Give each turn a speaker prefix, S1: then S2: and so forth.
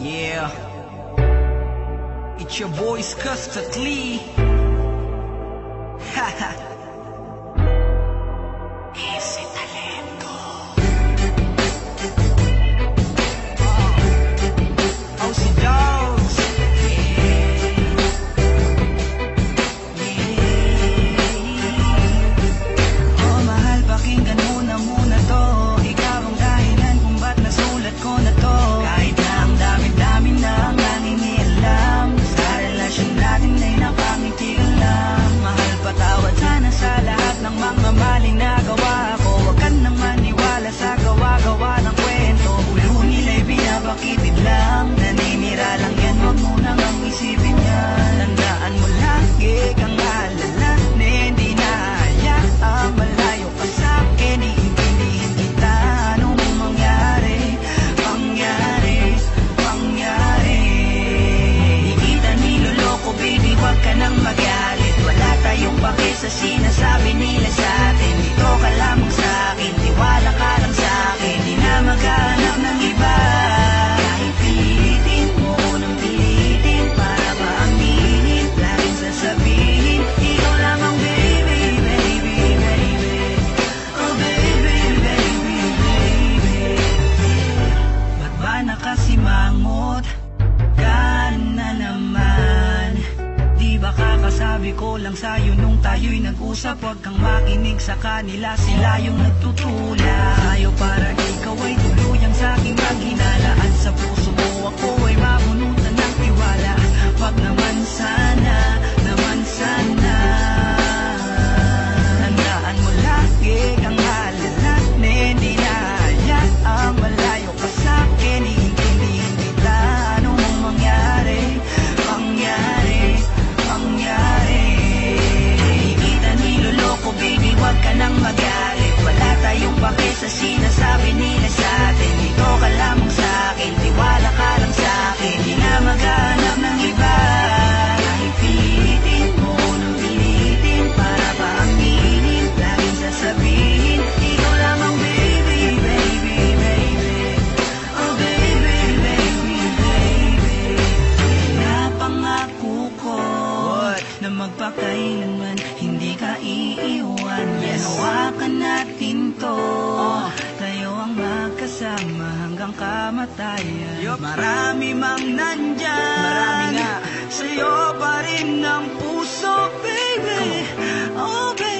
S1: Yeah, it's your boys Custard Lee. Haha. Easy talento. Oh, si Dogs. Oh, mahal, pakinggan mo na muna to. Ikaw ang dahilan kung ba't nasulat ko na to. Kahit na ang dami-dami na ang nangingialam, sa relasyon natin ay napangiti ka lang. Mahal, patawad sana sa lahat ng mga maling nagawa ko. Huwag ka nang maniwala sa gawa-gawa ng kwento. Ulo nila'y binabakitid lang, naninira lang yan, huwag mo nang ang isipin yan. Tandaan mo lagi kang alala, na hindi nahayaang malayo ka sa'kin. Iintindihin kita, anong mangyari, pangyari. Di kita niloloko, baby, huwag ka nang magalit. Wala tayong pake sa sinasabi nila sa'tin. Dito ka lamang sa'kin, tiwala ka lang sa'kin. Di na maghanap ng iba. Kahit pilitin mo nang pilitin, para maaminin, laging sasabihin, ikaw lamang, baby, baby, baby. Oh, baby, baby, baby. Ba't ba nakasimangot ka na naman? Di ba kakasabi ko lang sa'yo nung tayo'y nag-usap? Huwag kang makinig sa kanila, sila yung nagtutula sa'yo para ikaw ay tuluyang sa'king maghinala. At sa puso mo ako ay mabunutan ng tiwala. Wag naman sana, naman sana. Tandaan mo lagi kang alala, na hindi nahayaang malayo ka sa'kin. Iintindihin kita, anong mangyari, pangyari. Di kita niloloko, baby, huwag ka nang magalit. Wala tayong pake sa sinasabi nila sa'tin. Dito ka lamang sa'kin, tiwala ka lang sa'kin. Di na maghanap ng iba. Kahit pilitin mo nang pilitin, para paaminin, laging sasabihin, ikaw lamang, baby, baby, baby. Oh, baby, baby, baby. Napangako ko na magpakailanman hindi ka iiwan. Yes, hawakan natin to, tayo ang magkasama hanggang kamatayan. Marami mang nandyan, marami nga, sa'yo pa rin ang puso, baby. Oh, baby.